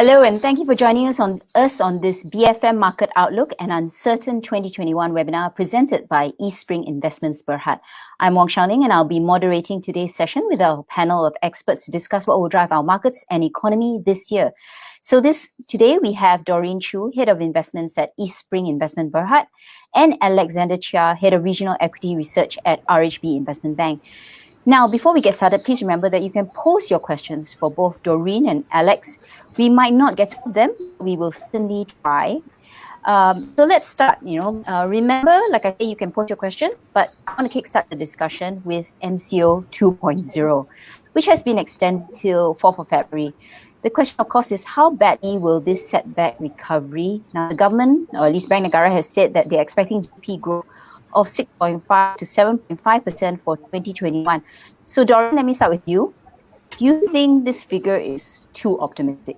Hello, and thank you for joining us on this BFM Market Outlook and Uncertain 2021 webinar presented by Eastspring Investments Berhad. I'm Wong, and I'll be moderating today's session with our panel of experts to discuss what will drive our markets and economy this year. So today we have Doreen Choo, Head of Investments at Eastspring Investment Berhad, and Alexander Chia, Head of Regional Equity Research at RHB Investment Bank. Now, before we get started, please remember that you can post your questions for both Doreen and Alex. We might not get to them. We will certainly try. So let's start. Remember, like I say, you can post your questions, but I want to kickstart the discussion with MCO 2.0, which has been extended till 4th of February. The question, of course, is how badly will this set back recovery? Now, the government, or at least Bank Negara, has said that they're expecting GDP growth of 6.5 to 7.5% for 2021. So, Doreen, let me start with you. Do you think this figure is too optimistic?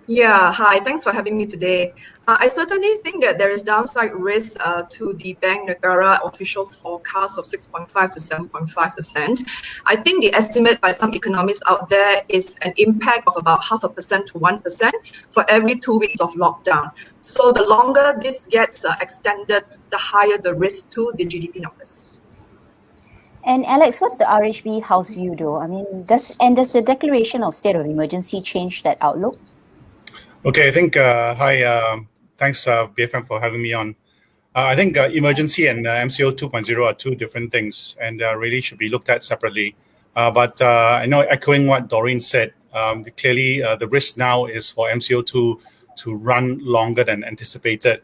Yeah, hi, thanks for having me today. I certainly think that there is downside risk to the Bank Negara official forecast of 6.5 to 7.5%. I think the estimate by some economists out there is an impact of about 0.5% to 1% for every 2 weeks of lockdown. So the longer this gets extended, the higher the risk to the GDP numbers. And Alex, what's the RHB house view though? I mean, does the declaration of state of emergency change that outlook? Okay, I think, thanks BFM for having me on. I think emergency and MCO 2.0 are two different things and really should be looked at separately. But I know, echoing what Doreen said, clearly the risk now is for MCO 2 to run longer than anticipated.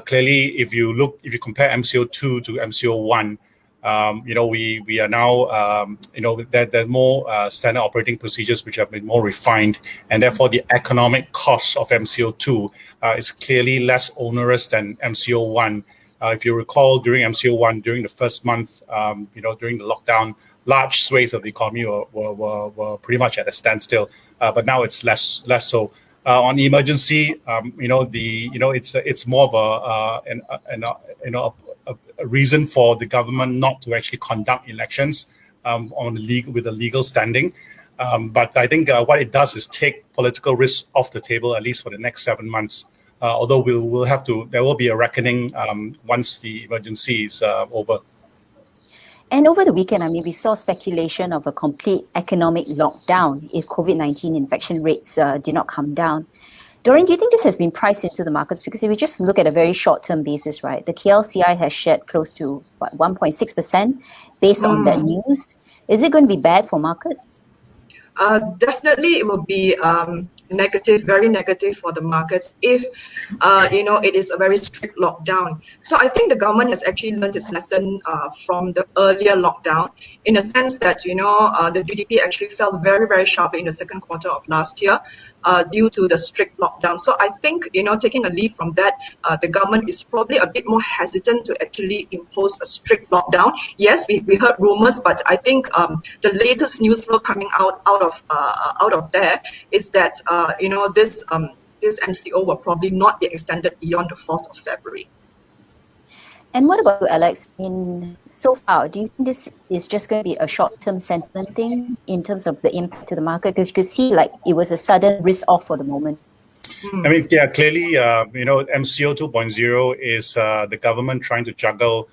Clearly, if you compare MCO 2 to MCO 1, we are now, there are more standard operating procedures which have been more refined, and therefore the economic cost of MCO 2 is clearly less onerous than MCO 1. If you recall, during MCO 1, during the first month, during the lockdown, large swathes of the economy were pretty much at a standstill, but now it's less so. On emergency, it's more of a reason for the government not to actually conduct elections with a legal standing. But I think what it does is take political risks off the table, at least for the next 7 months. Although there will be a reckoning once the emergency is over. And over the weekend, we saw speculation of a complete economic lockdown if COVID-19 infection rates did not come down. Doreen, do you think this has been priced into the markets? Because if we just look at a very short-term basis, right, the KLCI has shed close to 1.6% based on that news. Is it going to be bad for markets? Definitely, it will be negative, very negative for the markets if, it is a very strict lockdown. So I think the government has actually learned its lesson from the earlier lockdown, in a sense that, the GDP actually fell very, very sharply in the second quarter of last year due to the strict lockdown. So I think, taking a lead from that, the government is probably a bit more hesitant to actually impose a strict lockdown. Yes, we heard rumors, but I think the latest news flow coming out of there is that this MCO will probably not be extended beyond the 4th of February. And what about you, Alex? So far, do you think this is just going to be a short-term sentiment thing in terms of the impact to the market? Because you could see it was a sudden risk off for the moment. Clearly, MCO 2.0 is the government trying to juggle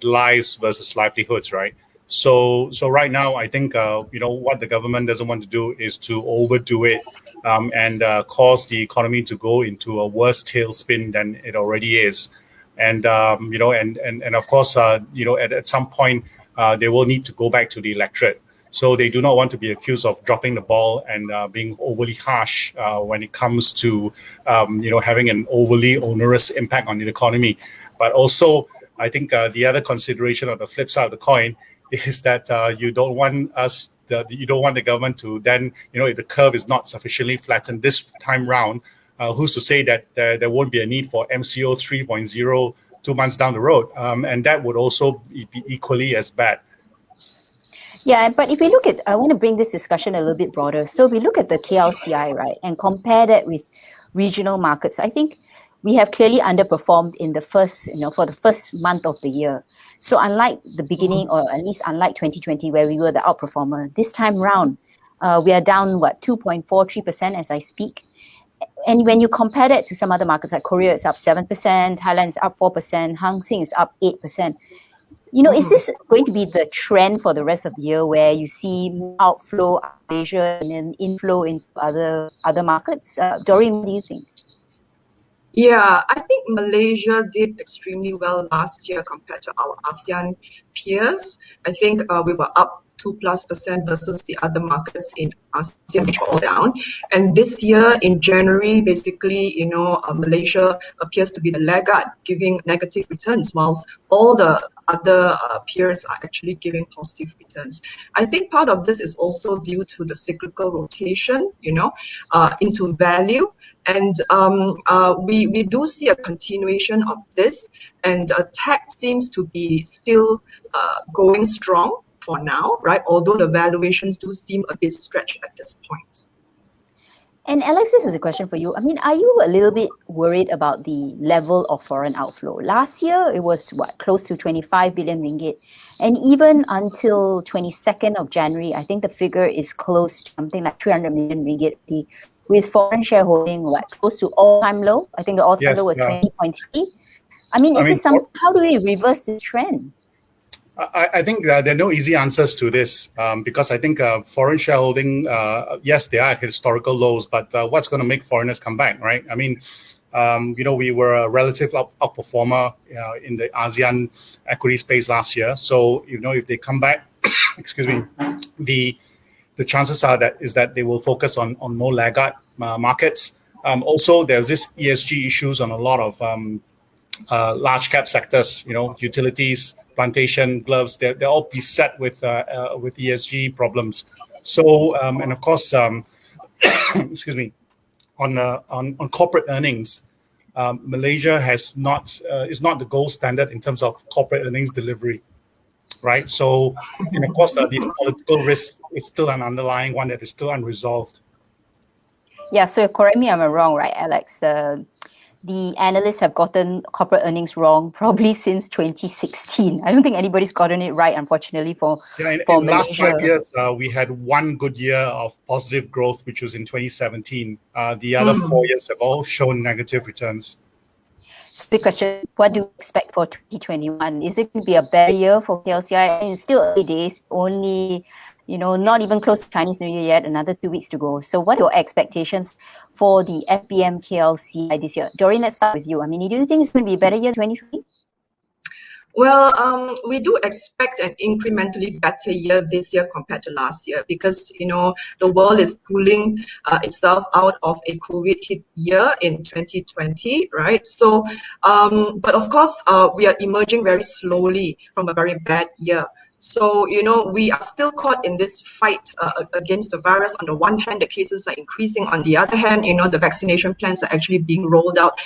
lives versus livelihoods, right? So right now, I think what the government doesn't want to do is to overdo it and cause the economy to go into a worse tailspin than it already is. And of course, at some point, they will need to go back to the electorate. So they do not want to be accused of dropping the ball and being overly harsh when it comes to having an overly onerous impact on the economy. But also, I think the other consideration on the flip side of the coin is that you don't want the government to then, if the curve is not sufficiently flattened this time round, who's to say that there won't be a need for MCO 3.0 2 months down the road? And that would also be equally as bad. Yeah, but if we look at, I want to bring this discussion a little bit broader. So we look at the KLCI, right, and compare that with regional markets. I think we have clearly underperformed in the first, for the first month of the year. So unlike the beginning, or at least unlike 2020, where we were the outperformer, this time round, We are down, 2.43% as I speak. And when you compare that to some other markets like Korea, it's up 7%, Thailand is up 4%, Hang Seng is up 8%. Is this going to be the trend for the rest of the year where you see outflow out of Asia and then inflow into other markets? Doreen, what do you think? Yeah, I think Malaysia did extremely well last year compared to our ASEAN peers. I think we were up 2+% versus the other markets in ASEAN, which were all down. And this year in January, basically, Malaysia appears to be the laggard, giving negative returns, whilst all the other peers are actually giving positive returns. I think part of this is also due to the cyclical rotation, into value. And we do see a continuation of this, and tech seems to be still going strong for now, right? Although the valuations do seem a bit stretched at this point. And Alex, this is a question for you. I mean, are you a little bit worried about the level of foreign outflow? Last year, it was close to 25 billion ringgit. And even until 22nd of January, I think the figure is close to something like 300 million ringgit, with foreign shareholding, close to all-time low. I think the all-time low was 20.3. I mean, how do we reverse this trend? I think there are no easy answers to this because I think foreign shareholding, yes, they are at historical lows, but what's going to make foreigners come back, right? I mean, we were a relative outperformer in the ASEAN equity space last year. So, if they come back, excuse me, the chances are that they will focus on more laggard markets. Also, there's this ESG issues on a lot of large cap sectors, utilities, plantation, gloves, they're all beset with ESG problems. So, and of course, excuse me, on corporate earnings, Malaysia is not the gold standard in terms of corporate earnings delivery, right? So, and of course, the political risk is still an underlying one that is still unresolved. Yeah, so correct me if I'm wrong, right, Alex? The analysts have gotten corporate earnings wrong probably since 2016. I don't think anybody's gotten it right, unfortunately, for in Malaysia. The last 5 years, we had one good year of positive growth, which was in 2017. The other 4 years have all shown negative returns. So big question, what do you expect for 2021? Is it going to be a better year for KLCI? It's still early days, only, not even close to Chinese New Year yet, another 2 weeks to go. So what are your expectations for the FBM KLCI this year? Doreen, let's start with you. I mean, do you think it's going to be a better year 2020? Well, we do expect an incrementally better year this year compared to last year because, the world is pulling itself out of a COVID hit year in 2020, right? So, but of course, we are emerging very slowly from a very bad year. So, we are still caught in this fight against the virus. On the one hand, the cases are increasing. On the other hand, the vaccination plans are actually being rolled out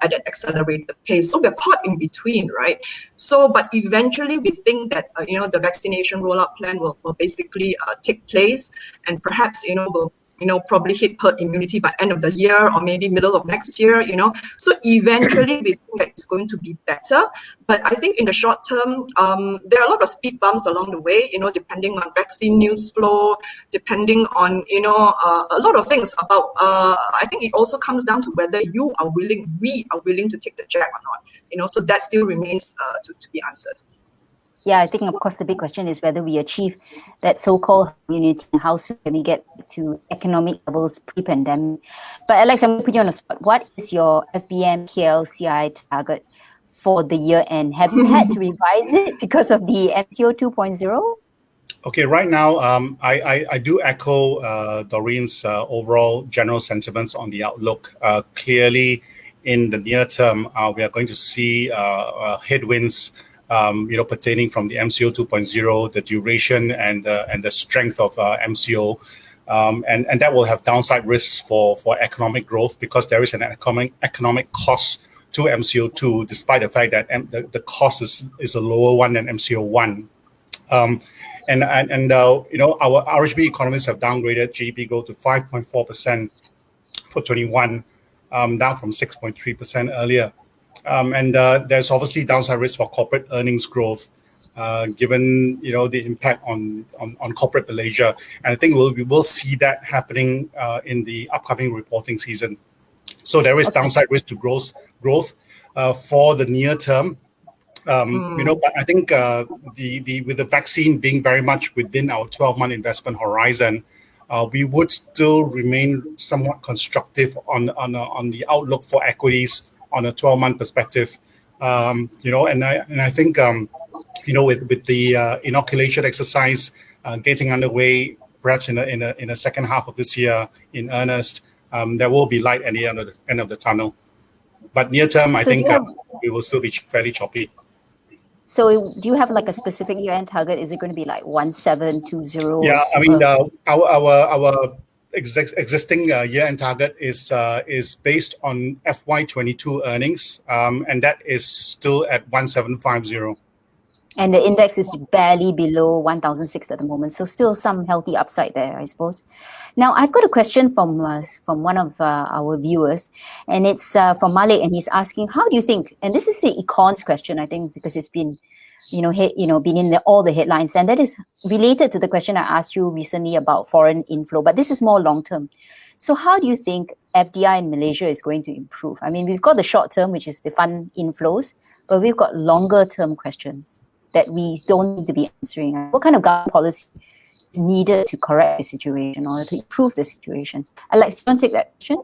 at an accelerated pace. So we're caught in between, right? So, but eventually we think that, the vaccination rollout plan will basically take place, and perhaps, will probably hit herd immunity by end of the year or maybe middle of next year, So eventually we think that it's going to be better. But I think in the short term, there are a lot of speed bumps along the way, depending on vaccine news flow, depending on, a lot of things about, I think it also comes down to whether we are willing to take the jab or not, So that still remains to be answered. Yeah, I think, of course, the big question is whether we achieve that so-called immunity and how soon can we get to economic levels pre-pandemic. But Alex, I'm going to put you on the spot. What is your FBM KLCI target for the year end? Have you had to revise it because of the MCO 2.0? Okay, right now, I do echo Doreen's overall general sentiments on the outlook. Clearly, in the near term, we are going to see headwinds pertaining from the MCO 2.0, the duration and the strength of MCO, and that will have downside risks for economic growth because there is an economic cost to MCO 2, despite the fact that the cost is a lower one than MCO 1. And our RHB economists have downgraded GDP growth to 5.4% for 21, down from 6.3% earlier. And there's obviously downside risk for corporate earnings growth. given the impact on corporate Malaysia. And I think we will see that happening in the upcoming reporting season. So there is downside risk to growth for the near term. But I think with the vaccine being very much within our 12-month investment horizon, we would still remain somewhat constructive on the outlook for equities on a 12-month perspective. And I think with the inoculation exercise getting underway, perhaps in the second half of this year in earnest, there will be light at the end of the tunnel. But near term, I think we will still be fairly choppy. So do you have like a specific year-end target? Is it going to be like 1720? Yeah, I mean, our existing year-end target is based on FY22 earnings, and that is still at 1750. And the index is barely below 1,006 at the moment, so still some healthy upside there, I suppose. Now, I've got a question from one of our viewers, and it's from Malik, and he's asking, how do you think, and this is the econs question, I think, because it's been, been in all the headlines, and that is related to the question I asked you recently about foreign inflow, but this is more long-term. So how do you think FDI in Malaysia is going to improve? I mean, we've got the short term, which is the fund inflows, but we've got longer term questions that we don't need to be answering. What kind of government policy is needed to correct the situation or to improve the situation? Alex, do you want to take that question?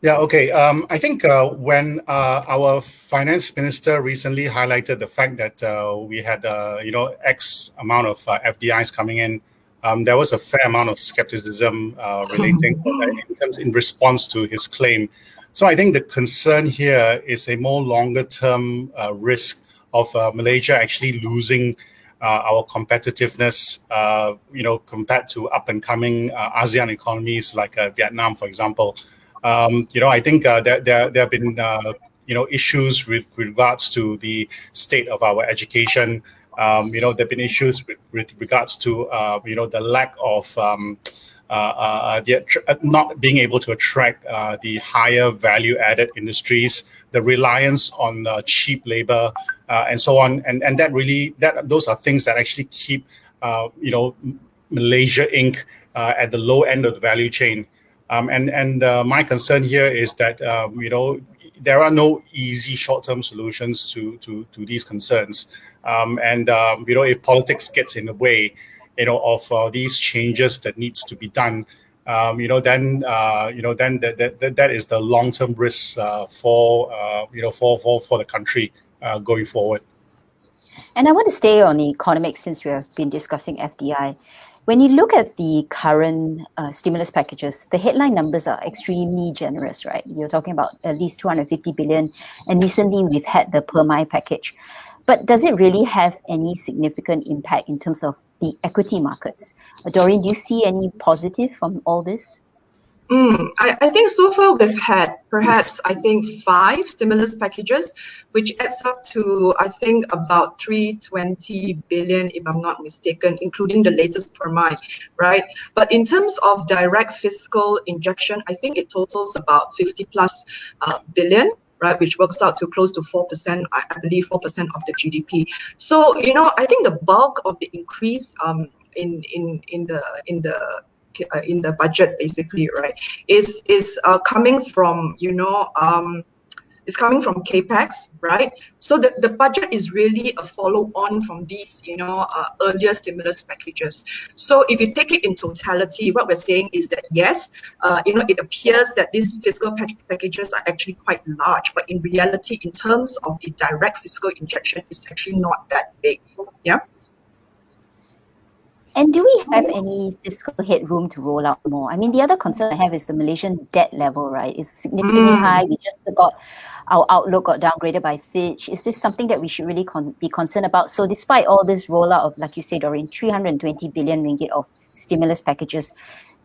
Yeah, okay. I think when our finance minister recently highlighted the fact that we had, X amount of FDIs coming in, there was a fair amount of skepticism relating in response to his claim. So I think the concern here is a more longer term risk of Malaysia actually losing our competitiveness, compared to up and coming ASEAN economies like Vietnam, for example. I think there have been issues with regards to the state of our education. There have been issues with regards to the lack of not being able to attract the higher value added industries, the reliance on cheap labor, and so on, and those are things that actually keep Malaysia Inc. At the low end of the value chain. My concern here is that there are no easy short-term solutions to these concerns. If politics gets in the way, of these changes that needs to be done, then that is the long-term risk for the country going forward. And I want to stay on the economics since we have been discussing FDI. When you look at the current stimulus packages, the headline numbers are extremely generous, right? You're talking about at least 250 billion, and recently we've had the bfm.my package. But does it really have any significant impact in terms of the equity markets? Doreen, do you see any positive from all this? I think so far we've had perhaps 5 stimulus packages, which adds up to about 320 billion, if I'm not mistaken, including the latest bfm.my, right? But in terms of direct fiscal injection, I think it totals about 50 plus billion. Right, which works out to close to 4%, I believe 4% of the GDP. So I think the bulk of the increase in the budget, basically, right, is coming from is coming from capex, right? So the budget is really a follow-on from these earlier stimulus packages. So if you take it in totality, what we're saying is that yes, it appears that these fiscal packages are actually quite large, but in reality, in terms of the direct fiscal injection, it's actually not that big. Yeah. And do we have any fiscal headroom to roll out more? I mean, the other concern I have is the Malaysian debt level, right? It's significantly high. We just got our outlook got downgraded by Fitch. Is this something that we should really be concerned about? So despite all this rollout of, like you say, Doreen, 320 billion ringgit of stimulus packages,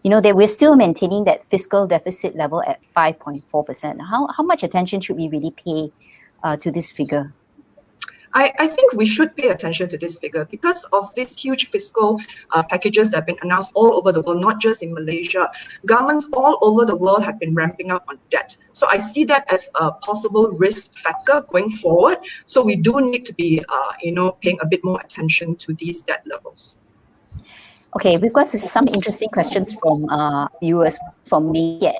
that we're still maintaining that fiscal deficit level at 5.4%. How much attention should we really pay to this figure? I think we should pay attention to this figure because of these huge fiscal packages that have been announced all over the world, not just in Malaysia. Governments all over the world have been ramping up on debt. So I see that as a possible risk factor going forward. So we do need to be, paying a bit more attention to these debt levels. Okay, we've got some interesting questions from viewers from me.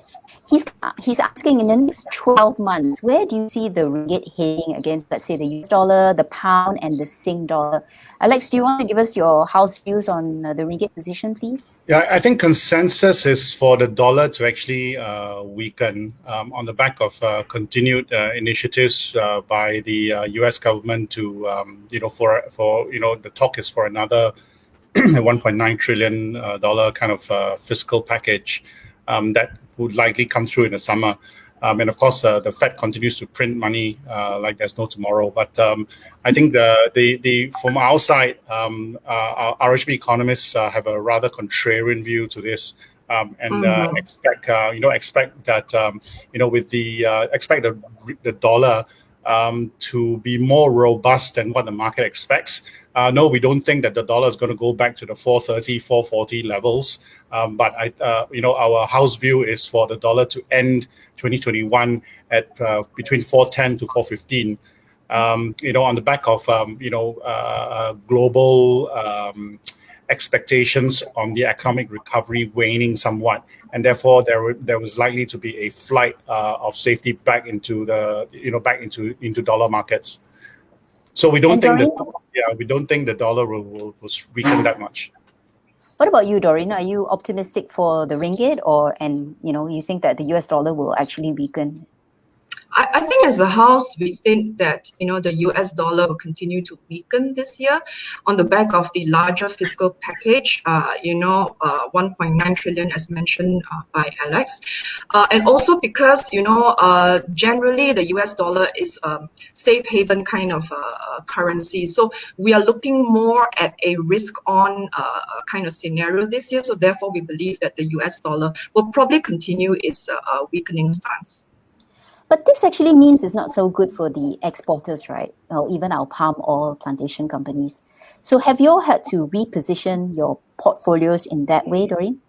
He's asking, in the next 12 months, where do you see the ringgit heading against, let's say, the US dollar, the pound, and the Sing dollar? Alex, do you want to give us your house views on the ringgit position, please? Yeah, I think consensus is for the dollar to actually weaken on the back of continued initiatives by the US government to, the talk is for another $1.9 trillion kind of fiscal package that would likely come through in the summer. And of course, the Fed continues to print money like there's no tomorrow. But I think the from our side, our RHB economists have a rather contrarian view to this. Expect that with expect the dollar to be more robust than what the market expects. No, we don't think that the dollar is going to go back to the 430, 440 levels. But our house view is for the dollar to end 2021 at between 410 to 415. On the back of global expectations on the economic recovery waning somewhat, and therefore there was likely to be a flight of safety back into into dollar markets. So we don't think the dollar will weaken that much. What about you, Doreen? Are you optimistic for the ringgit, you think that the US dollar will actually weaken? I think as a house, we think that the US dollar will continue to weaken this year on the back of the larger fiscal package, 1.9 trillion as mentioned by Alex. And also because, generally the US dollar is a safe haven kind of currency. So we are looking more at a risk on kind of scenario this year. So therefore, we believe that the US dollar will probably continue its weakening stance. But this actually means it's not so good for the exporters, right? Or even our palm oil plantation companies. So have you all had to reposition your portfolios in that way, Doreen?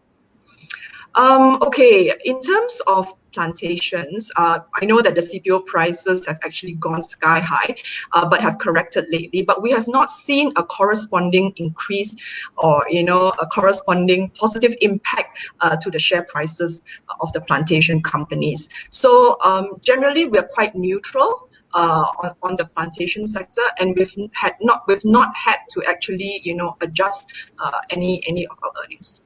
Okay, in terms of plantations, I know that the CPO prices have actually gone sky high, but have corrected lately. But we have not seen a corresponding increase or, a corresponding positive impact to the share prices of the plantation companies. So generally, we are quite neutral on the plantation sector, and we've not had to actually, adjust any of our earnings.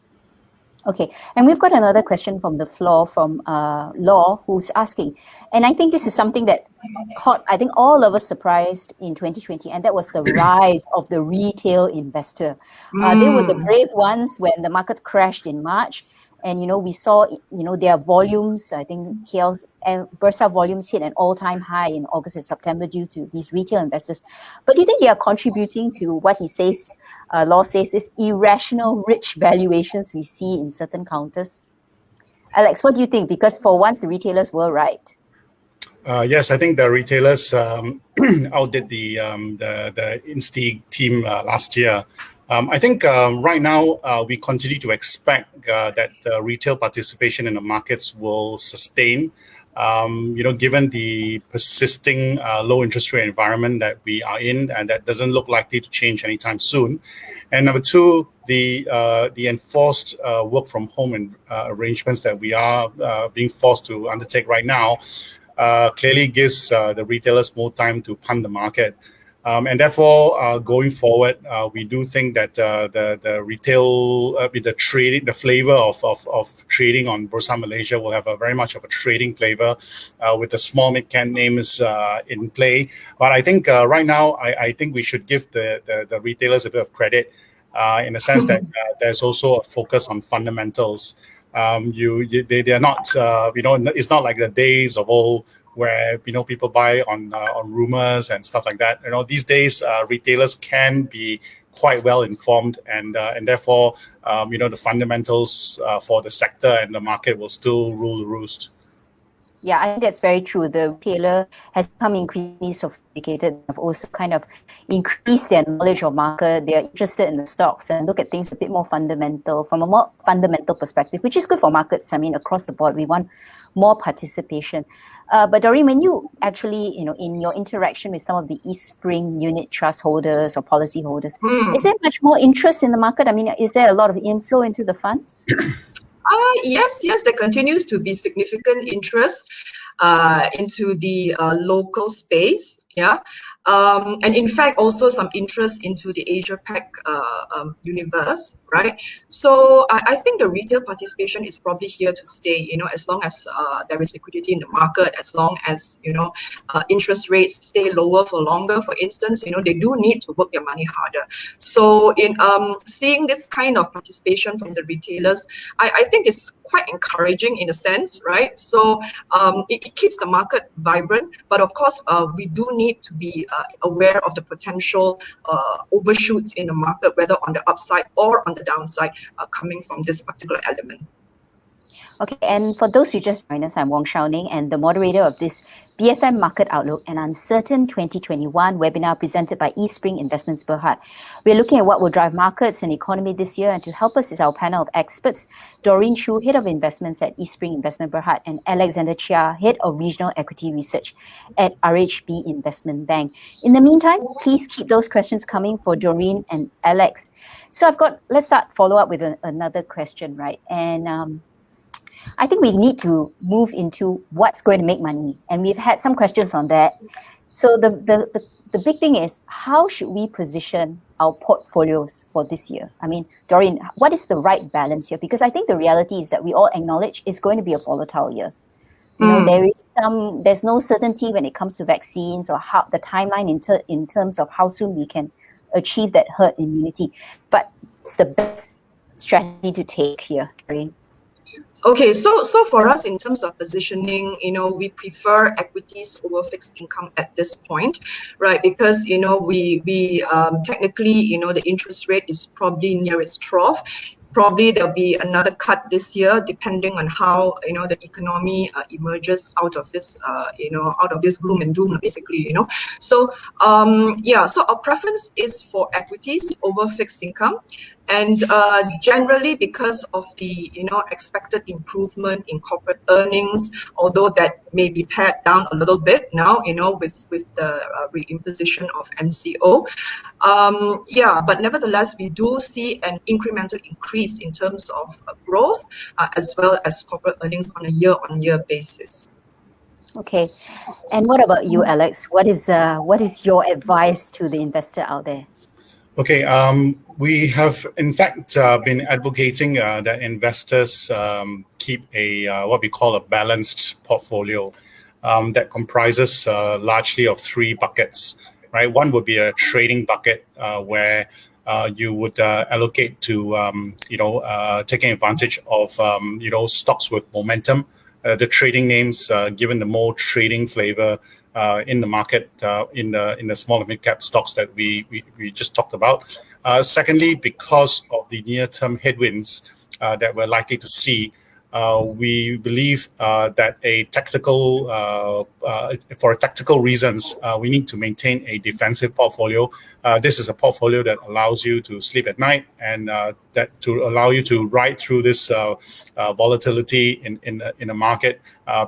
Okay, and we've got another question from the floor from Law, who's asking, and I think this is something that caught, I think, all of us surprised in 2020, and that was the rise of the retail investor. They were the brave ones when the market crashed in March, and we saw their volumes. I think KL's Bursa volumes hit an all-time high in August and September due to these retail investors. But do you think they are contributing to what he says? Law says this irrational rich valuations we see in certain counters. Alex, what do you think? Because for once the retailers were right. Yes, I think the retailers outdid the Insti team last year. I think right now we continue to expect that retail participation in the markets will sustain, given the persisting low interest rate environment that we are in, and that doesn't look likely to change anytime soon. And number two, the enforced work from home arrangements that we are being forced to undertake right now clearly gives the retailers more time to punt the market. And therefore, going forward, we do think that the retail, the trading, the flavor of trading on Bursa Malaysia will have a very much of a trading flavor with the small mid-cap names in play. But I think right now, I think we should give the retailers a bit of credit in the sense that there's also a focus on fundamentals. They are not, it's not like the days of old where people buy on rumors and stuff like that. These days retailers can be quite well informed, and therefore the fundamentals for the sector and the market will still rule the roost. Yeah, I think that's very true. The retailer has become increasingly sophisticated. Have also kind of increased their knowledge of market. They're interested in the stocks and look at things a bit more fundamental, from a more fundamental perspective, which is good for markets. I mean, across the board, we want more participation. But Doreen, when you actually, in your interaction with some of the Eastspring unit trust holders or policy holders, is there much more interest in the market? I mean, is there a lot of inflow into the funds? Yes, there continues to be significant interest into the local space. Yeah. And in fact, also some interest into the Asia Pac universe, right? So I think the retail participation is probably here to stay, as long as there is liquidity in the market, as long as, interest rates stay lower for longer, for instance, they do need to work their money harder. So in seeing this kind of participation from the retailers, I think it's quite encouraging in a sense, right? So it keeps the market vibrant, but of course, we do need to be aware of the potential overshoots in the market, whether on the upside or on the downside, coming from this particular element. Okay, and for those who just joined us, I'm Wong Ning, and the moderator of this BFM Market Outlook and Uncertain 2021 webinar presented by Eastspring Investments Berhad. We're looking at what will drive markets and economy this year, and to help us is our panel of experts, Doreen Choo, Head of Investments at Eastspring Investment Berhad, and Alexander Chia, Head of Regional Equity Research at RHB Investment Bank. In the meantime, please keep those questions coming for Doreen and Alex. So let's follow up with another question, right? And I think we need to move into what's going to make money. And we've had some questions on that. So the big thing is, how should we position our portfolios for this year? I mean, Doreen, what is the right balance here? Because I think the reality is that we all acknowledge it's going to be a volatile year. There's no certainty when it comes to vaccines or how the timeline in terms of how soon we can achieve that herd immunity. But it's the best strategy to take here, Doreen. Okay, so for us, in terms of positioning, we prefer equities over fixed income at this point, right? Because we technically, the interest rate is probably near its trough. Probably there'll be another cut this year, depending on how the economy emerges out of this gloom and doom, basically. So so our preference is for equities over fixed income. And generally, because of the expected improvement in corporate earnings, although that may be pared down a little bit now, with the reimposition of MCO, but nevertheless, we do see an incremental increase in terms of growth as well as corporate earnings on a year-on-year basis. Okay, and what about you, Alex? What is your advice to the investor out there? Okay, we have in fact been advocating that investors keep a what we call a balanced portfolio that comprises largely of three buckets, right? One would be a trading bucket where you would allocate to taking advantage of stocks with momentum. The trading names, given the more trading flavor in the market, in the small and mid cap stocks that we just talked about. Secondly, because of the near-term headwinds that we're likely to see, we believe that for tactical reasons, we need to maintain a defensive portfolio. This is a portfolio that allows you to sleep at night and that to allow you to ride through this volatility in the market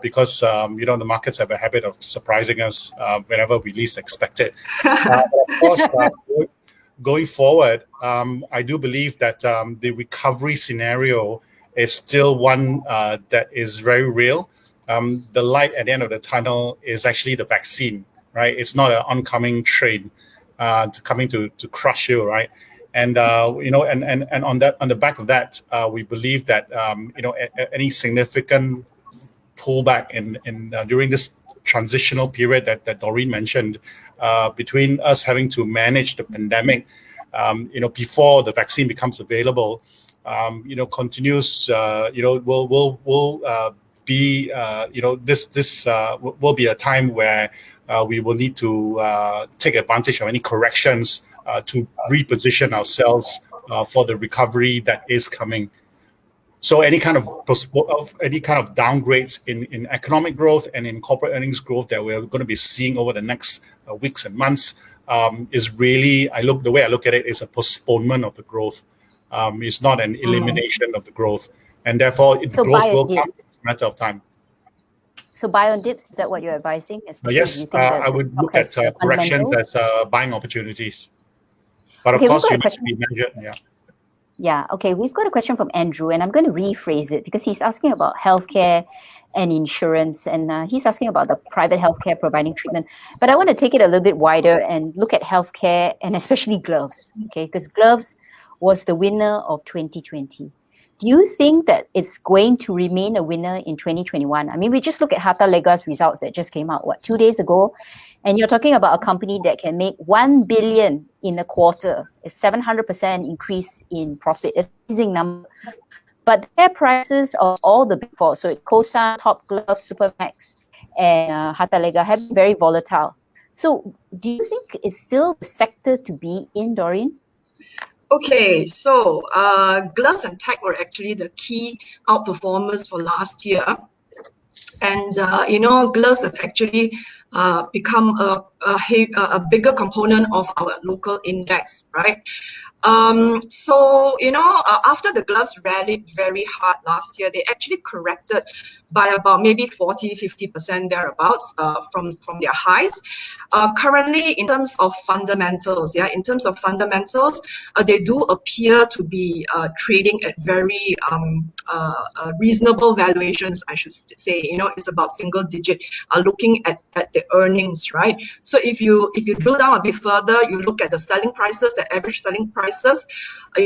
because the markets have a habit of surprising us whenever we least expect it. Of course, going forward, I do believe that the recovery scenario is still one that is very real. The light at the end of the tunnel is actually the vaccine, right? It's not an oncoming train coming to crush you, right? And and on the back of that, we believe that any significant pullback in during this transitional period that Doreen mentioned, between us having to manage the pandemic, before the vaccine becomes available, continues, will be, this will be a time where we will need to take advantage of any corrections to reposition ourselves for the recovery that is coming. So any kind of downgrades in economic growth and in corporate earnings growth that we're going to be seeing over the next weeks and months is really, the way I look at it is a postponement of the growth. It's not an elimination of the growth, and therefore growth will come. It's a matter of time. So buy on dips, is that what you're advising? Yes, I would look at corrections as buying opportunities. But of course, you need to be measured. Yeah, okay. We've got a question from Andrew, and I'm going to rephrase it because he's asking about healthcare and insurance, and he's asking about the private healthcare providing treatment. But I want to take it a little bit wider and look at healthcare and especially gloves, okay? Because gloves was the winner of 2020. Do you think that it's going to remain a winner in 2021? I mean, we just look at Harta Lega's results that just came out, 2 days ago? And you're talking about a company that can make 1 billion in a quarter, a 700% increase in profit. It's an amazing number. But their prices of all the big four, so Kosa, Top Glove, Supermax, and Harta Lega, have been very volatile. So do you think it's still the sector to be in, Doreen? Okay, so gloves and tech were actually the key outperformers for last year. And, gloves have actually become a bigger component of our local index, right? After the gloves rallied very hard last year, they actually corrected by about maybe 40-50% thereabouts from their highs. Currently, in terms of fundamentals, they do appear to be trading at very reasonable valuations, I should say. It's about single digit, looking at the earnings, right? So if you drill down a bit further, you look at the selling prices, the average selling prices, they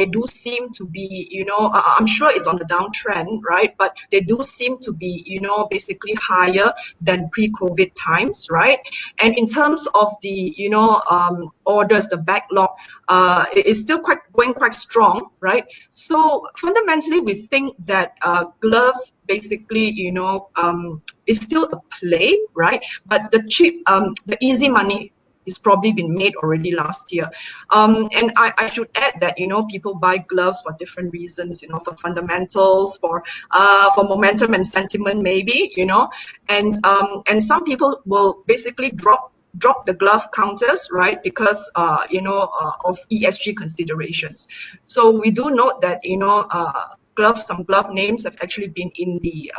do seem to be, I'm sure it's on the downtrend, right? But they do seem to be, basically higher than pre-COVID times, right? And in terms of the, orders, the backlog, it is still going quite strong, right? So fundamentally, we think that gloves basically, is still a play, right? But the cheap, the easy money is probably been made already last year. And I should add that, people buy gloves for different reasons, for fundamentals, for momentum and sentiment maybe, and some people will basically drop the glove counters, right, because of ESG considerations. So we do note that some glove names have actually been in the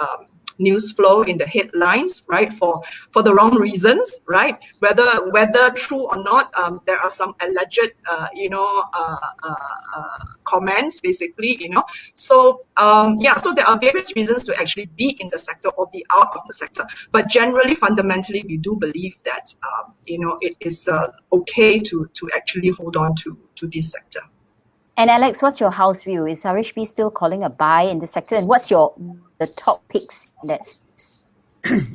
news flow, in the headlines, right, for the wrong reasons, right? Whether true or not, there are some alleged comments, basically, So so there are various reasons to actually be in the sector or be out of the sector. But generally, fundamentally, we do believe that it is okay to actually hold on to this sector. And Alex, what's your house view? Is RHB still calling a buy in the sector? And what's the top picks in that space?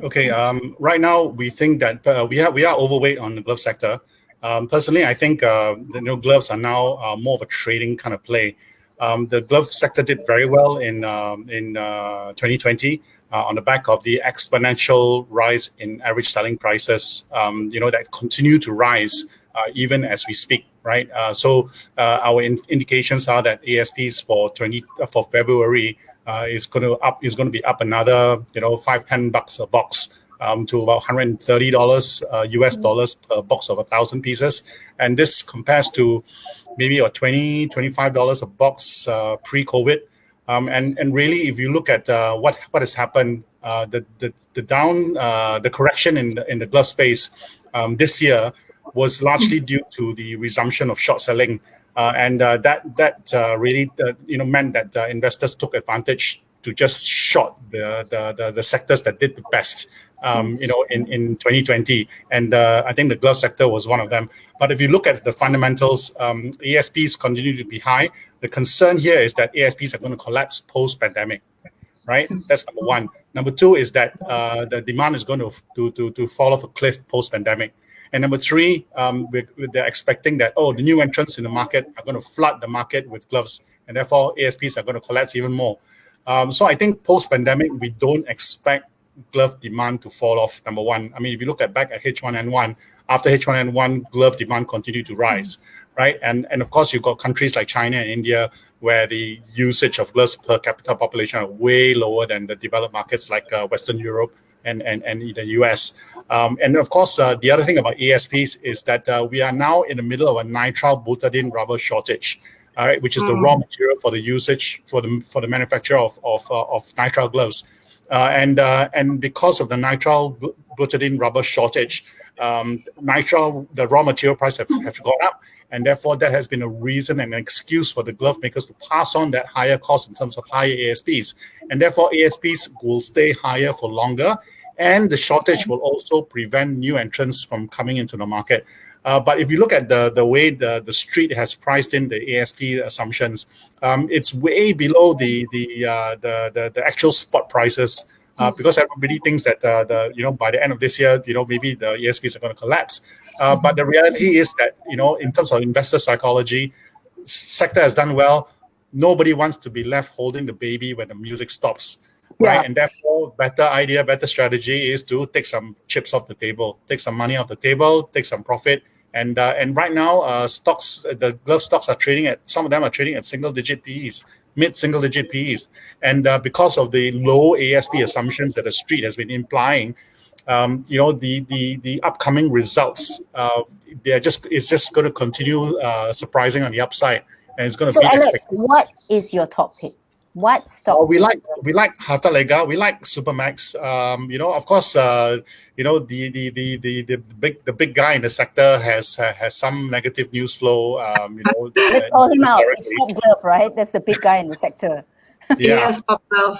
Okay, right now we think that we are overweight on the glove sector. Personally, I think the gloves are now more of a trading kind of play. The glove sector did very well in 2020 on the back of the exponential rise in average selling prices. That continue to rise even as we speak. Right, so our indications are that ASPs for February is going to be up another $5-10 a box to about $130 US dollars per box of 1,000 pieces, and this compares to maybe $20-25 a box pre-COVID. And really, if you look at what has happened, the correction in the glove space this year was largely due to the resumption of short selling, and that really meant that investors took advantage to just short the sectors that did the best in 2020, and I think the glove sector was one of them. But if you look at the fundamentals, ASPs continue to be high. The concern here is that ASPs are going to collapse post-pandemic. Right, that's number one. Number two is that the demand is going to fall off a cliff post-pandemic. And number three, they're expecting that, the new entrants in the market are going to flood the market with gloves, and therefore ASPs are going to collapse even more. So I think post-pandemic, we don't expect glove demand to fall off, number one. I mean, if you look back at H1N1, after H1N1, glove demand continued to rise, right? And of course, you've got countries like China and India where the usage of gloves per capita population are way lower than the developed markets like Western Europe and the US. And of course, the other thing about ASPs is that we are now in the middle of a nitrile butadiene rubber shortage. All right, which is the raw material for the usage for the manufacture of nitrile gloves, and because of the nitrile butadiene rubber shortage, the raw material price have gone up, and therefore that has been a reason and an excuse for the glove makers to pass on that higher cost in terms of higher ASPs, and therefore ASPs will stay higher for longer, and the shortage will also prevent new entrants from coming into the market. But if you look at the way the street has priced in the ASP assumptions, it's way below the actual spot prices, because everybody thinks that by the end of this year, maybe the ASPs are going to collapse. But the reality is that in terms of investor psychology, sector has done well. Nobody wants to be left holding the baby when the music stops. Right, and therefore, better strategy is to take some chips off the table, take some money off the table, take some profit, and right now, the glove stocks are trading at, some of them are trading at single-digit PEs, mid-single-digit PEs, and because of the low ASP assumptions that the street has been implying, the upcoming results, it's just going to continue surprising on the upside, and it's going to beat expectations. Alex, what is your top pick? What stock? We like Hartalega, we like Supermax. Of course, the big guy in the sector has some negative news flow. Let's call him out. It's Top Glove, right? That's the big guy in the sector. Yeah. Yes, Top Glove.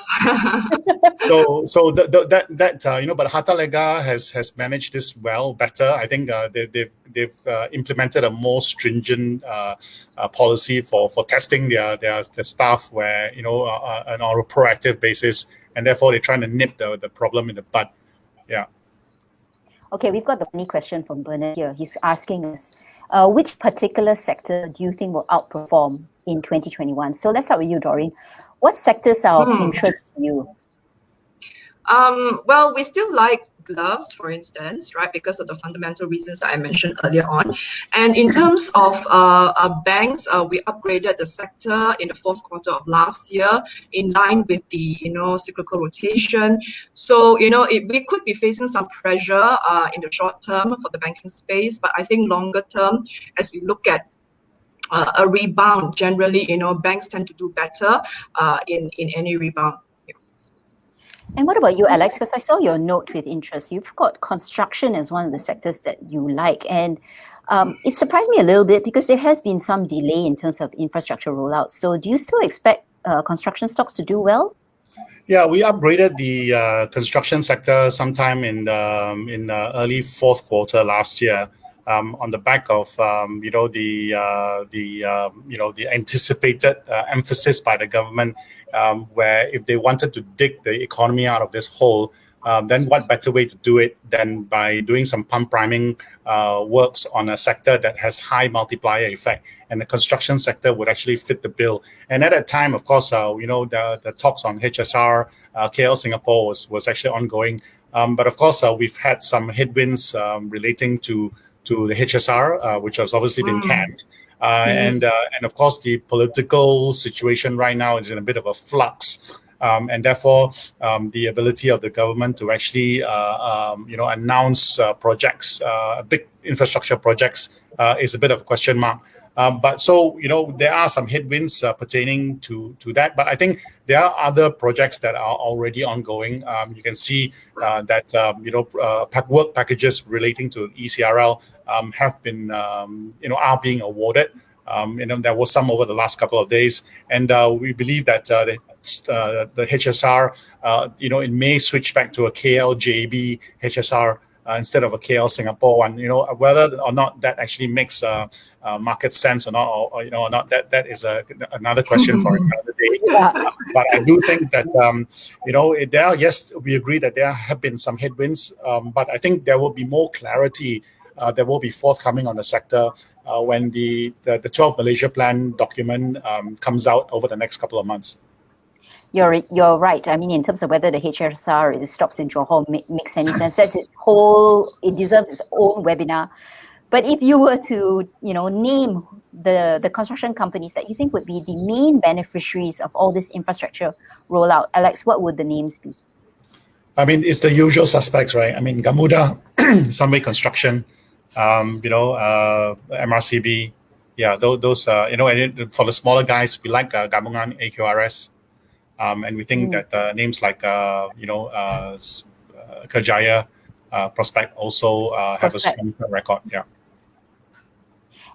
But Hartalega has managed this better. I think they've implemented a more stringent policy for testing their staff, where on a proactive basis, and therefore they're trying to nip the problem in the bud. Yeah. Okay, we've got the money question from Berhad here. He's asking us, which particular sector do you think will outperform in 2021? So let's start with you, Doreen. What sectors are of interest to you? Well, we still like gloves, for instance, right, because of the fundamental reasons that I mentioned earlier on. And in terms of banks, we upgraded the sector in the fourth quarter of last year in line with the cyclical rotation. So we could be facing some pressure in the short term for the banking space, but I think longer term, as we look at a rebound, generally, banks tend to do better in any rebound. And what about you, Alex? Because I saw your note with interest. You've got construction as one of the sectors that you like. And it surprised me a little bit because there has been some delay in terms of infrastructure rollout. So do you still expect construction stocks to do well? Yeah, we upgraded the construction sector sometime in early fourth quarter last year. On the back of the anticipated emphasis by the government, where if they wanted to dig the economy out of this hole, then what better way to do it than by doing some pump priming works on a sector that has high multiplier effect, and the construction sector would actually fit the bill. And at that time, of course, the talks on HSR, KL Singapore was actually ongoing, but of course we've had some headwinds relating to the HSR, which has obviously been canned. And of course, the political situation right now is in a bit of a flux. And therefore, the ability of the government to actually, announce projects, big infrastructure projects, is a bit of a question mark. But so, there are some headwinds pertaining to that. But I think there are other projects that are already ongoing. You can see that, work packages relating to ECRL have been, are being awarded. There was some over the last couple of days. And we believe that the HSR, it may switch back to a KLJB HSR instead of a KL Singapore one. Whether or not that actually makes market sense or not, or not, that is another question for another day. But I do think that yes, we agree that there have been some headwinds, but I think there will be more clarity that will be forthcoming on the sector when the 12 Malaysia Plan document comes out over the next couple of months. You're right. I mean, in terms of whether the HSR, if it stops in Johor, makes any sense. It deserves its own webinar. But if you were to, name the construction companies that you think would be the main beneficiaries of all this infrastructure rollout, Alex, what would the names be? I mean, it's the usual suspects, right? I mean, Gamuda, Sunway Construction, MRCB, yeah, those and for the smaller guys, we like Gabungan, AQRS, and we think that names like Kerjaya, Prospect also have a strong record. Yeah.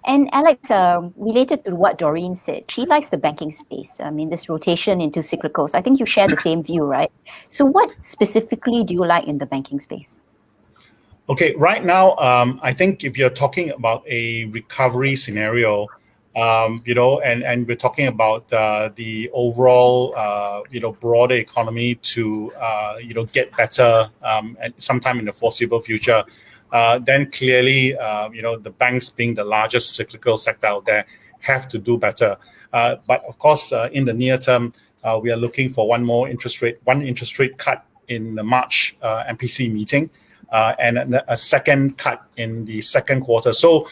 And Alex, related to what Doreen said, she likes the banking space. I mean, this rotation into cyclicals. I think you share the same view, right? So what specifically do you like in the banking space? Okay, right now, I think if you're talking about a recovery scenario, and we're talking about the overall, broader economy to, get better sometime in the foreseeable future, then clearly, the banks being the largest cyclical sector out there have to do better. But of course, in the near term, we are looking for one interest rate cut in the March MPC meeting, and a second cut in the second quarter. So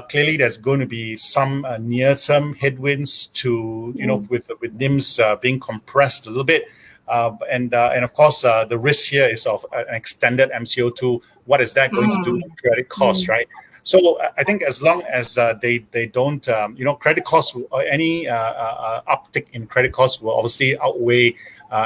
clearly, there's going to be some near-term headwinds to, with NIMs being compressed a little bit. And of course, the risk here is of an extended MCO2. What is that going to do to credit costs, right? So I think as long as they don't, credit costs or any uptick in credit costs will obviously outweigh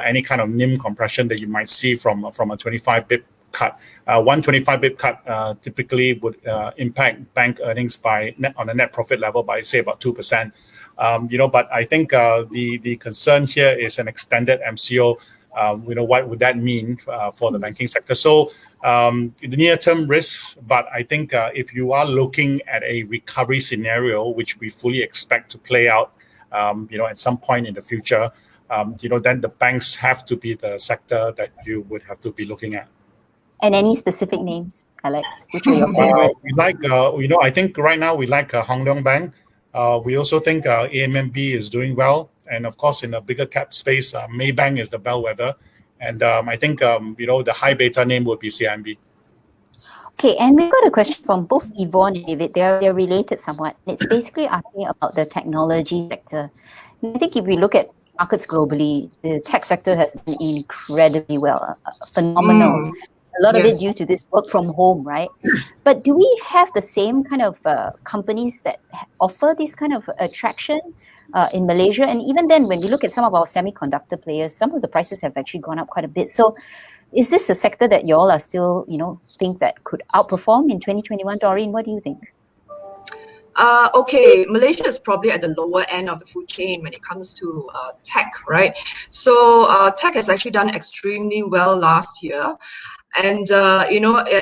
any kind of NIM compression that you might see from a 25 bip cut. 125 bip cut typically would impact bank earnings on a net profit level by, say, about 2%. But I think the concern here is an extended MCO. What would that mean for the banking sector? So the near-term risks, but I think if you are looking at a recovery scenario, which we fully expect to play out, at some point in the future, then the banks have to be the sector that you would have to be looking at. And any specific names, Alex? Which are your favorites? We like, I think right now we like Hong Leong Bank. We also think AMMB is doing well. And of course, in the bigger cap space, Maybank is the bellwether. And I think, the high beta name would be CIMB. Okay, and we've got a question from both Yvonne and David. They're related somewhat. It's basically asking about the technology sector. I think if we look at markets globally, the tech sector has done incredibly well, phenomenal. A lot of it due to this work from home, right? But do we have the same kind of companies that offer this kind of attraction in Malaysia? And even then, when we look at some of our semiconductor players, some of the prices have actually gone up quite a bit. So is this a sector that you all are still, think that could outperform in 2021? Doreen, what do you think? Okay, Malaysia is probably at the lower end of the food chain when it comes to tech, right? So tech has actually done extremely well last year. And,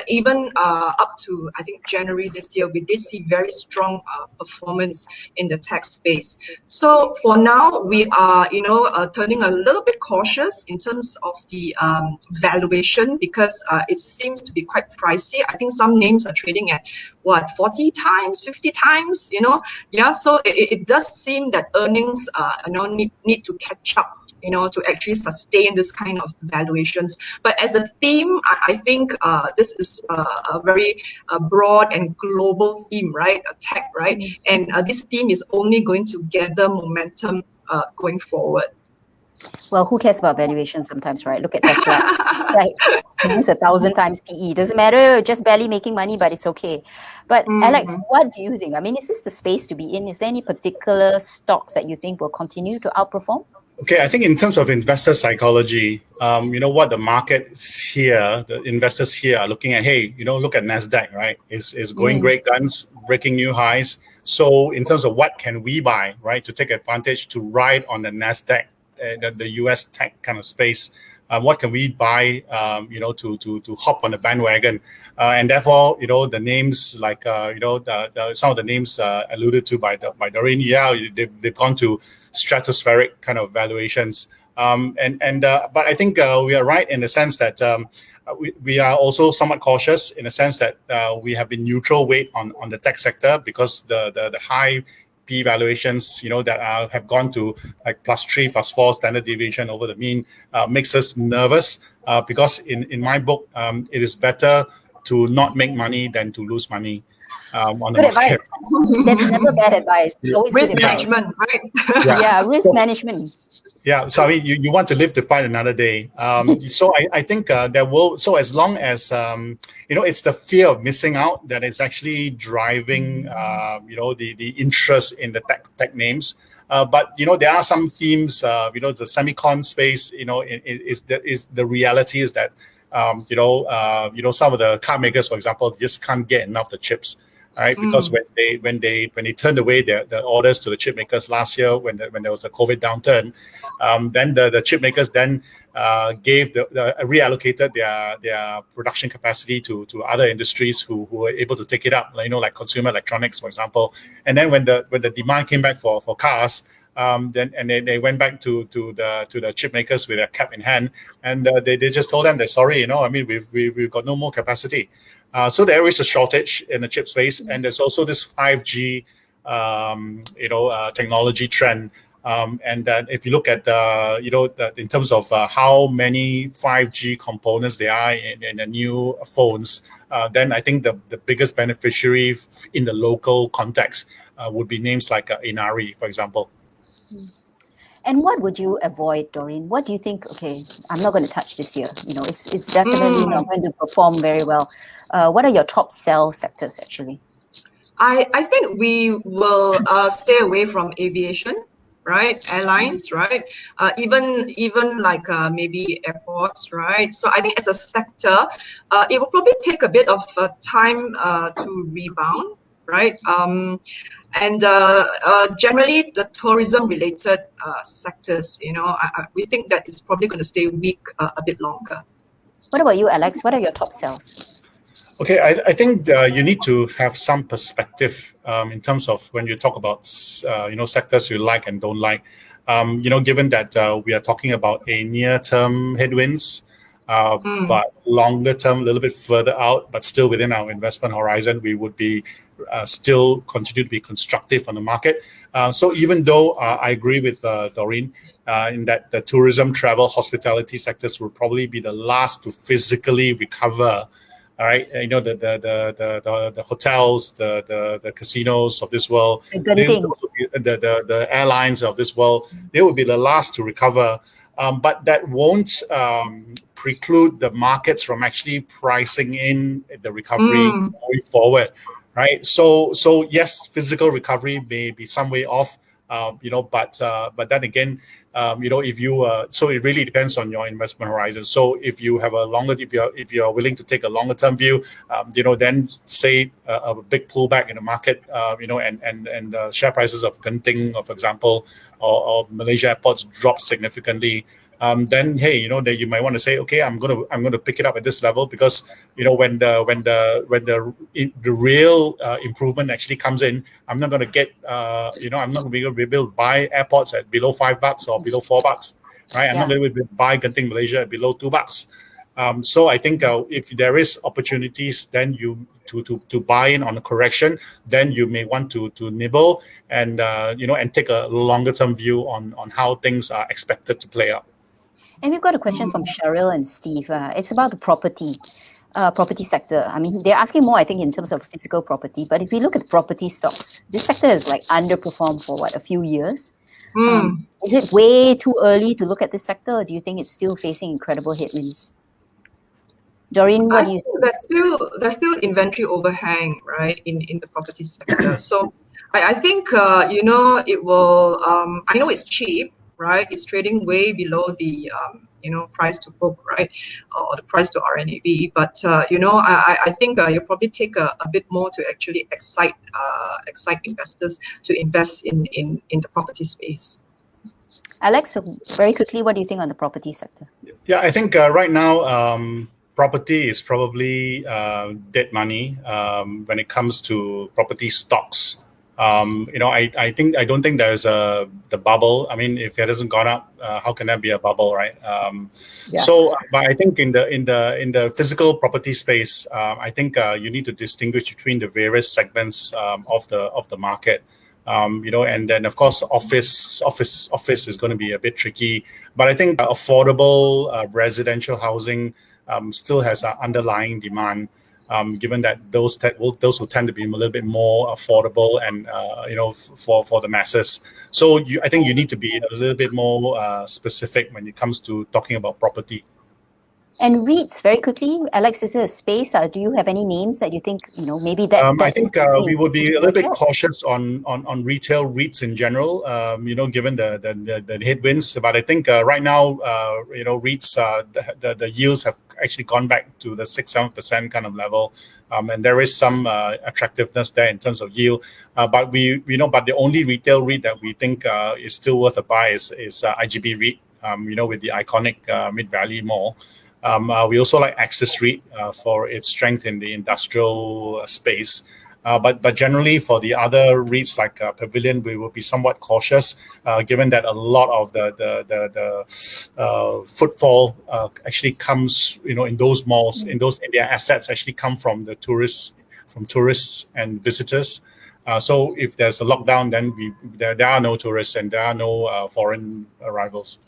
even up to, I think, January this year, we did see very strong performance in the tech space. So for now, we are, turning a little bit cautious in terms of the valuation because it seems to be quite pricey. I think some names are trading at, 40 times, 50 times, Yeah, so it does seem that earnings, need to catch up, to actually sustain this kind of valuations. But as a theme, I think this is a very broad and global theme, right? Tech, right? And this theme is only going to gather momentum going forward. Well, who cares about valuation sometimes, right? Look at Tesla. It's 1,000 times PE. Doesn't matter, just barely making money, but it's okay. But Alex, what do you think? I mean, is this the space to be in? Is there any particular stocks that you think will continue to outperform? Okay, I think in terms of investor psychology, what the markets here, the investors here are looking at, hey, look at NASDAQ, right? Is going great guns, breaking new highs. So in terms of what can we buy, right, to take advantage to ride on the NASDAQ, the US tech kind of space, what can we buy, to hop on the bandwagon? And therefore, the names like, some of the names alluded to by Doreen, they've gone to stratospheric kind of valuations. But I think we are right in the sense that we are also somewhat cautious in the sense that we have been neutral weight on the tech sector because the high P valuations, that have gone to like +3, +4 standard deviation over the mean makes us nervous because in my book, it is better to not make money than to lose money. on the Good market. advice. That's never bad advice. It's always Risk good advice. management, right? Yeah, risk So- management. Yeah, so I mean, you want to live to fight another day. So I think there will. So as long as it's the fear of missing out that is actually driving the interest in the tech names. But there are some themes. The semicon space. Is the reality is that some of the car makers, for example, just can't get enough the chips. All right, because when they turned away the orders to the chip makers last year when there was a COVID downturn, then the chip makers then reallocated their production capacity to other industries who were able to take it up, like consumer electronics, for example. And then when the demand came back for cars, then they went back to the chip makers with a cap in hand, and they just told them they're sorry, I mean we've got no more capacity. So there is a shortage in the chip space, and there's also this 5G, technology trend. And if you look at in terms of how many 5G components there are in the new phones, then I think the biggest beneficiary in the local context would be names like Inari, for example. And what would you avoid, Doreen? What do you think? Okay, I'm not going to touch this year. It's definitely not going to perform very well. What are your top sell sectors actually? I think we will stay away from aviation, right? Airlines, right? Even like maybe airports, right? So I think as a sector, it will probably take a bit of time to rebound, right? And generally the tourism-related sectors, we think that it's probably going to stay weak a bit longer. What about you, Alex? What are your top sells? Okay, I think you need to have some perspective in terms of when you talk about sectors you like and don't like. Given that we are talking about a near-term headwinds, but longer term, a little bit further out, but still within our investment horizon, we would be still continue to be constructive on the market. So even though I agree with Doreen in that the tourism, travel, hospitality sectors will probably be the last to physically recover. All right, the hotels, the casinos of this world, the airlines of this world, they will be the last to recover. But that won't preclude the markets from actually pricing in the recovery going forward, right? So yes, physical recovery may be some way off, but then again, if you so it really depends on your investment horizon. So if you have if you're willing to take a longer term view, then say a big pullback in the market, and share prices of Genting, for example, or Malaysia airports drop significantly. Then hey, that you might want to say, okay, I'm gonna pick it up at this level because when the real improvement actually comes in, I'm not gonna get I'm not gonna be able to buy airports at below $5 or below $4, right? I'm not gonna be able to buy Genting Malaysia at below $2. So I think if there is opportunities, then you to buy in on a correction, then you may want to nibble and and take a longer term view on how things are expected to play out. And we've got a question from Cheryl and Steve. It's about the property sector. I mean, they're asking more, I think, in terms of physical property. But if we look at property stocks, this sector has like underperformed for a few years. Is it way too early to look at this sector, or do you think it's still facing incredible headwinds? Doreen, what do you think? There's still inventory overhang, right, in the property sector. So I think it will. I know it's cheap, right? It's trading way below the price to book, right, or the price to RNAV. But I think you'll probably take a bit more to actually excite investors to invest in the property space. Alex, very quickly, what do you think on the property sector? Yeah, I think right now property is probably dead money when it comes to property stocks. I don't think there's the bubble. I mean, if it hasn't gone up, how can that be a bubble, right? So, but I think in the physical property space, I think you need to distinguish between the various segments of the market. And then of course office is going to be a bit tricky, but I think affordable residential housing still has an underlying demand. given that those will tend to be a little bit more affordable and for the masses. So I think you need to be a little bit more specific when it comes to talking about property. And REITs, very quickly, Alex, is there a space? Do you have any names that you think, maybe that I think we would be a little bit cautious on retail REITs in general, given the headwinds. But I think right now, REITs, the yields have actually gone back to the 6-7% kind of level. And there is some attractiveness there in terms of yield. But but the only retail REIT that we think is still worth a buy is IGB REIT, with the iconic Mid-Valley Mall. We also like Axis REIT for its strength in the industrial space. But generally, for the other REITs like Pavilion, we will be somewhat cautious, given that a lot of the footfall actually comes, in those malls, in their assets actually come from the tourists and visitors. So if there's a lockdown, then there are no tourists and there are no foreign arrivals.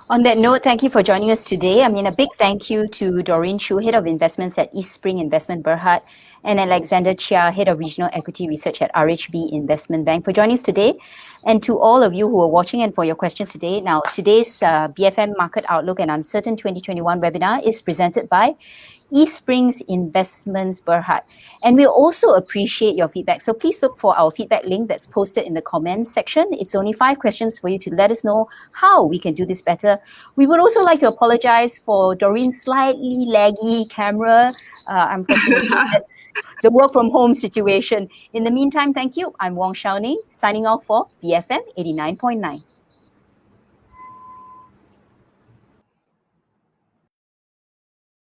On that note, thank you for joining us today. A big thank you to Doreen Choo, Head of Investments at Eastspring Investment Berhad, and Alexander Chia, Head of Regional Equity Research at RHB Investment Bank, for joining us today. And to all of you who are watching and for your questions today. Now, today's BFM Market Outlook and Uncertain 2021 webinar is presented by Eastspring's Investments Berhad. And we also appreciate your feedback. So please look for our feedback link that's posted in the comments section. It's only 5 questions for you to let us know how we can do this better. We would also like to apologize for Doreen's slightly laggy camera. Unfortunately, that's the work from home situation. In the meantime, thank you. I'm Wong Ning, signing off for BFM 89.9.